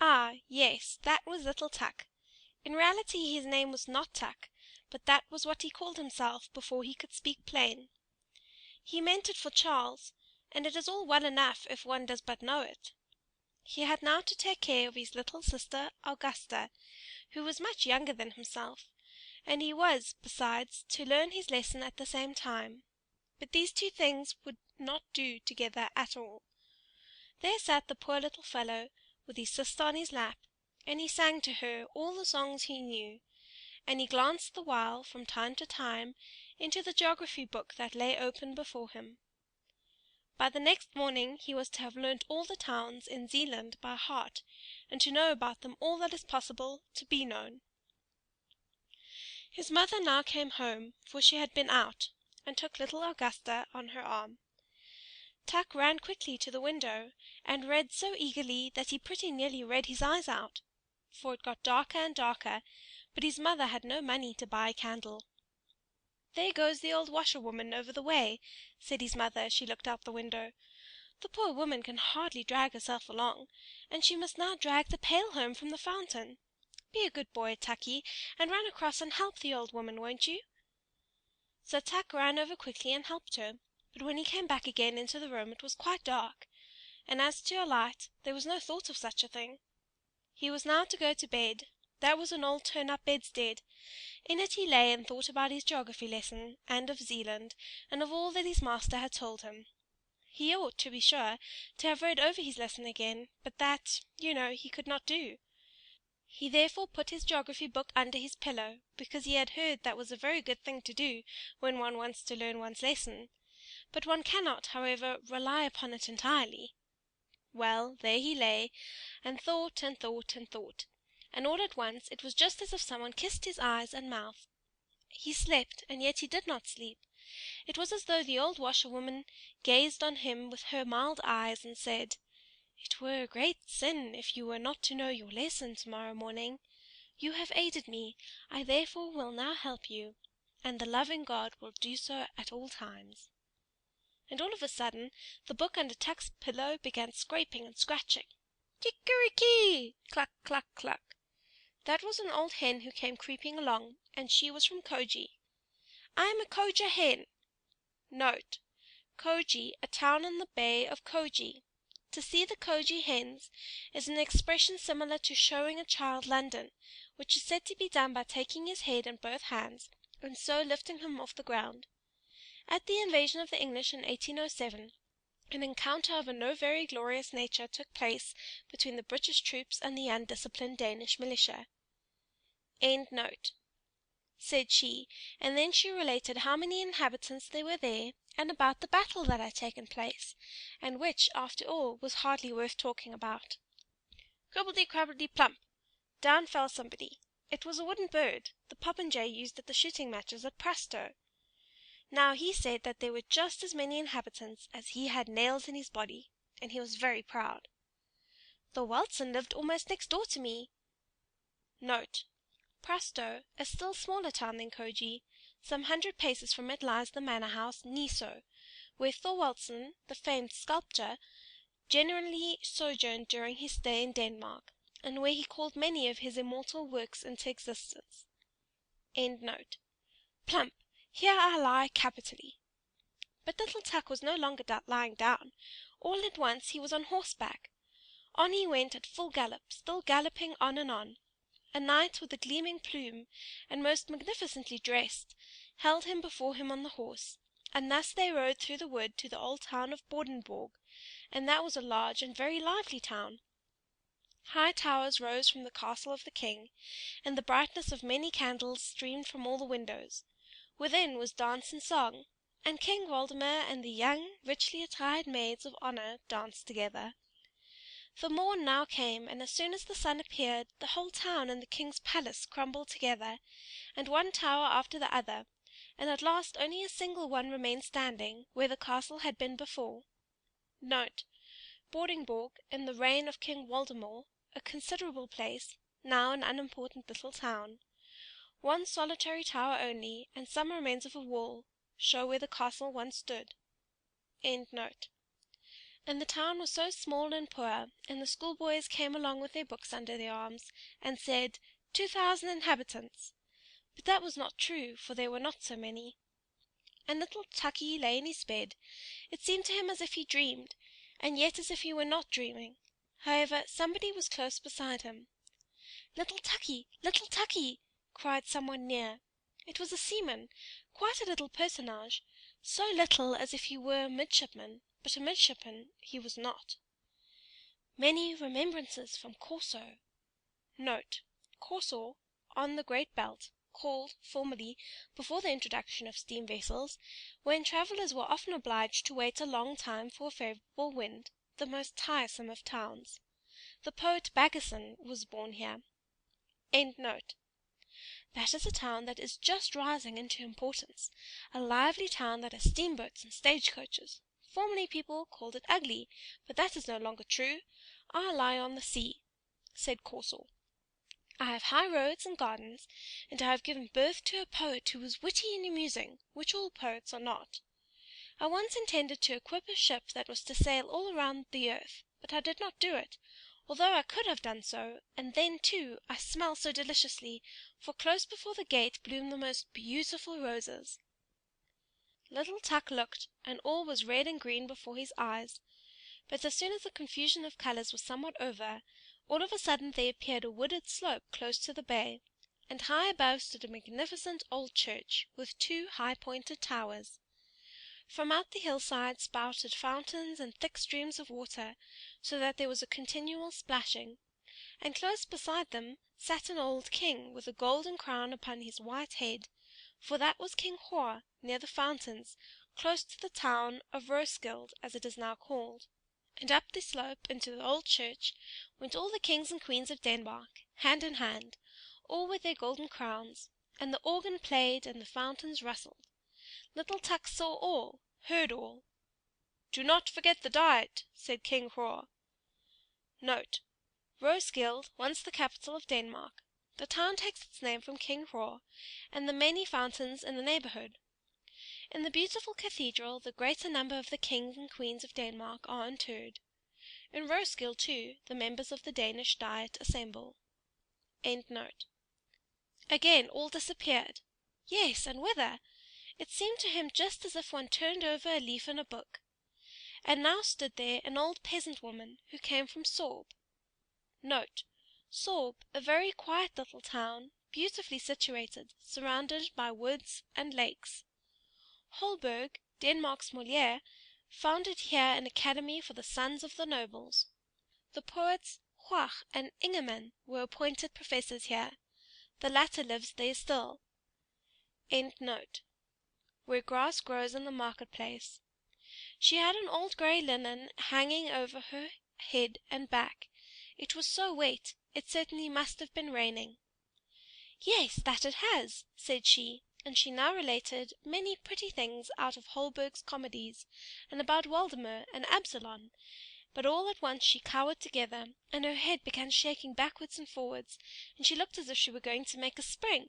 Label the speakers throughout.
Speaker 1: Ah, yes, that was little Tuk. In reality his name was not Tuk, but that was what he called himself before he could speak plain. He meant it for Charles, and it is all well enough if one does but know it. He had now to take care of his little sister Augusta, who was much younger than himself, and he was, besides, to learn his lesson at the same time. But these two things would not do together at all. There sat the poor little fellow, with his sister on his lap, and he sang to her all the songs he knew, and he glanced the while, from time to time, into the geography book that lay open before him. By the next morning he was to have learnt all the towns in Zealand by heart, and to know about them all that is possible to be known. His mother now came home, for she had been out, and took little Augusta on her arm. Tuk ran quickly to the window, and read so eagerly that he pretty nearly read his eyes out, for it got darker and darker, but his mother had no money to buy a candle. "There goes the old washerwoman over the way," said his mother as she looked out the window. "The poor woman can hardly drag herself along, and she must now drag the pail home from the fountain. Be a good boy, Tucky, and run across and help the old woman, won't you?" So Tuk ran over quickly and helped her, but when he came back again into the room it was quite dark, and as to a light, there was no thought of such a thing. He was now to go to bed. That was an old turn-up bedstead. In it he lay and thought about his geography lesson, and of Zealand, and of all that his master had told him. He ought, to be sure, to have read over his lesson again, but that, you know, he could not do. He therefore put his geography book under his pillow, because he had heard that was a very good thing to do when one wants to learn one's lesson. But one cannot, however, rely upon it entirely. Well, there he lay, and thought and thought and thought, and all at once it was just as if someone kissed his eyes and mouth. He slept, and yet he did not sleep. It was as though the old washerwoman gazed on him with her mild eyes, and said, "It were a great sin if you were not to know your lesson to-morrow morning. You have aided me, I therefore will now help you, and the loving God will do so at all times." And all of a sudden the book under Tuk's pillow began scraping and scratching. "Kikeriki!" cluck, cluck, cluck. That was an old hen who came creeping along, and she was from Koji. "I am a Koja hen." Note: Koji, a town in the Bay of Koji. To see the Koji hens is an expression similar to showing a child London, which is said to be done by taking his head in both hands, and so lifting him off the ground. At the invasion of the English in 1807, an encounter of a no very glorious nature took place between the British troops and the undisciplined Danish militia. End note. Said she, and then she related how many inhabitants there were there, and about the battle that had taken place, and which, after all, was hardly worth talking about. Cribbledy-crabbledy-plump! Down fell somebody. It was a wooden bird, the popinjay used at the shooting matches at Prasto. Now he said that there were just as many inhabitants as he had nails in his body, and he was very proud. "The Weltzen lived almost next door to me." Note: Prasto, a still smaller town than Koji, some 100 paces from it lies the manor house Niso, where Thorwaldsen, the famed sculptor, generally sojourned during his stay in Denmark, and where he called many of his immortal works into existence. End note. Plump! Here I lie capitally. But little Tuk was no longer lying down. All at once he was on horseback. On he went at full gallop, still galloping on and on. A knight with a gleaming plume, and most magnificently dressed, held him before him on the horse, and thus they rode through the wood to the old town of Bordenborg, and that was a large and very lively town. High towers rose from the castle of the king, and the brightness of many candles streamed from all the windows. Within was dance and song, and King Waldemar and the young, richly attired maids of honor danced together. The morn now came, and as soon as the sun appeared, the whole town and the king's palace crumbled together, and one tower after the other, and at last only a single one remained standing, where the castle had been before. Note: Bordenborg, in the reign of King Waldemar, a considerable place, now an unimportant little town. One solitary tower only, and some remains of a wall, show where the castle once stood. End note. And the town was so small and poor, and the schoolboys came along with their books under their arms, and said, 2,000 inhabitants. But that was not true, for there were not so many. And little Tukey lay in his bed. It seemed to him as if he dreamed, and yet as if he were not dreaming. However, somebody was close beside him. "Little Tukey! Little Tukey!" cried someone near. It was a seaman, quite a little personage, so little as if he were a midshipman, but a midshipman he was not. "Many remembrances from Corso." Note. Corso, on the Great Belt, called, formerly, before the introduction of steam vessels, when travellers were often obliged to wait a long time for a favourable wind, the most tiresome of towns. The poet Andersen was born here. End note. That is a town that is just rising into importance, a lively town that has steamboats and stagecoaches. Formerly people called it ugly, but that is no longer true. I lie on the sea, said Corso. I have high roads and gardens, and I have given birth to a poet who was witty and amusing, which all poets are not. I once intended to equip a ship that was to sail all around the earth, but I did not do it, although I could have done so, and then, too, I smell so deliciously, for close before the gate bloom the most beautiful roses. Little Tuk looked, and all was red and green before his eyes. But as soon as the confusion of colours was somewhat over, all of a sudden there appeared a wooded slope close to the bay, and high above stood a magnificent old church, with 2 high-pointed towers. From out the hillside spouted fountains and thick streams of water, so that there was a continual splashing, and close beside them sat an old king with a golden crown upon his white head, for that was King Hroar, near the fountains, close to the town of Roeskilde, as it is now called. And up the slope into the old church went all the kings and queens of Denmark, hand in hand, all with their golden crowns, and the organ played and the fountains rustled. Little Tuk saw all, heard all. "Do not forget the diet," said King Hroar. Note. Roeskilde, once the capital of Denmark. The town takes its name from King Hroar, and the many fountains in the neighbourhood. In the beautiful cathedral the greater number of the kings and queens of Denmark are interred. In Roeskilde, too, the members of the Danish Diet assemble. End note. Again all disappeared. Yes, and whither? It seemed to him just as if one turned over a leaf in a book. And now stood there an old peasant woman, who came from Sorb. Note. Sorb, a very quiet little town, beautifully situated, surrounded by woods and lakes. Holberg, Denmark's Molière, founded here an academy for the sons of the nobles. The poets Hoach and Ingemann were appointed professors here. The latter lives there still. End note. Where grass grows in the marketplace. She had an old grey linen hanging over her head and back. It was so wet, it certainly must have been raining. Yes, that it has, said she, and she now related many pretty things out of Holberg's comedies, and about Waldemar and Absalon, but all at once she cowered together, and her head began shaking backwards and forwards, and she looked as if she were going to make a spring.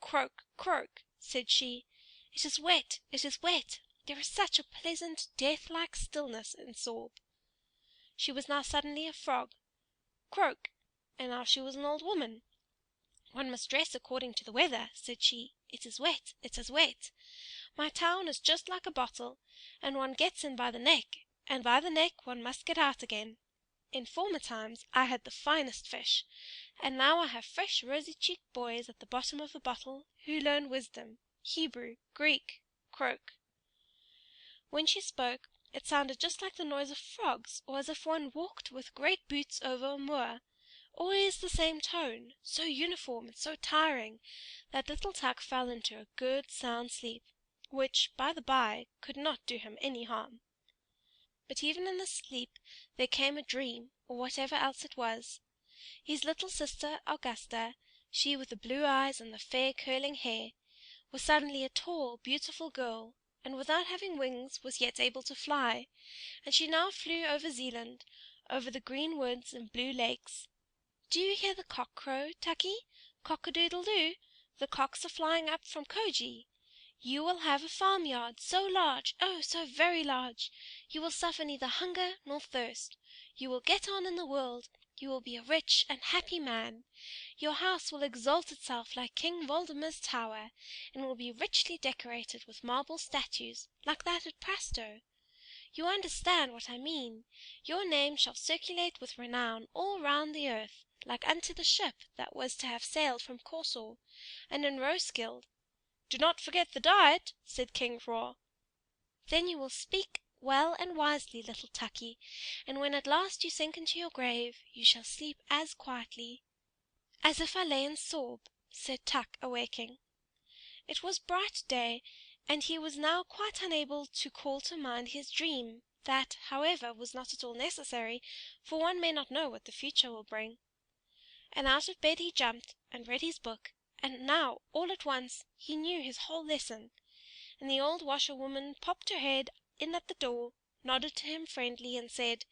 Speaker 1: Croak, croak, said she. It is wet, it is wet. There is such a pleasant, death-like stillness in Sorb. She was now suddenly a frog. Croak, and now she was an old woman. One must dress according to the weather, said she. It is wet, it is wet. My town is just like a bottle, and one gets in by the neck, and by the neck one must get out again. In former times I had the finest fish, and now I have fresh rosy-cheeked boys at the bottom of the bottle, who learn wisdom, Hebrew, Greek, croak. When she spoke, it sounded just like the noise of frogs, or as if one walked with great boots over a moor. Always the same tone, so uniform and so tiring, that little Tuk fell into a good sound sleep, which, by the by, could not do him any harm. But even in this sleep there came a dream, or whatever else it was. His little sister Augusta, she with the blue eyes and the fair curling hair, was suddenly a tall, beautiful girl, and without having wings was yet able to fly, and she now flew over Zealand, over the green woods and blue lakes. Do you hear the cock crow, Tukey? Cock-a-doodle-doo! The cocks are flying up from Koji. You will have a farmyard so large, oh, so very large! You will suffer neither hunger nor thirst. You will get on in the world. You will be a rich and happy man. Your house will exalt itself like King Waldemar's tower, and will be richly decorated with marble statues, like that at Prasto. You understand what I mean. Your name shall circulate with renown all round the earth, like unto the ship that was to have sailed from Corsor, and in Roeskilde. "Do not forget the diet," said King Hroar. "Then you will speak well and wisely, little Tukey, and when at last you sink into your grave, you shall sleep as quietly." "As if I lay in Sorb," said Tuk, awaking. It was bright day, and he was now quite unable to call to mind his dream; that, however, was not at all necessary, for one may not know what the future will bring. And out of bed he jumped, and read his book, and now, all at once, he knew his whole lesson. And the old washerwoman popped her head in at the door, nodded to him friendly, and said,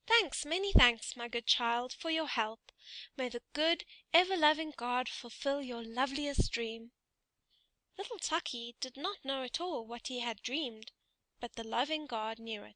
Speaker 1: "Thanks, many thanks, my good child, for your help. May the good, ever-loving God fulfil your loveliest dream." Little Tukey did not know at all what he had dreamed, but the loving God knew it.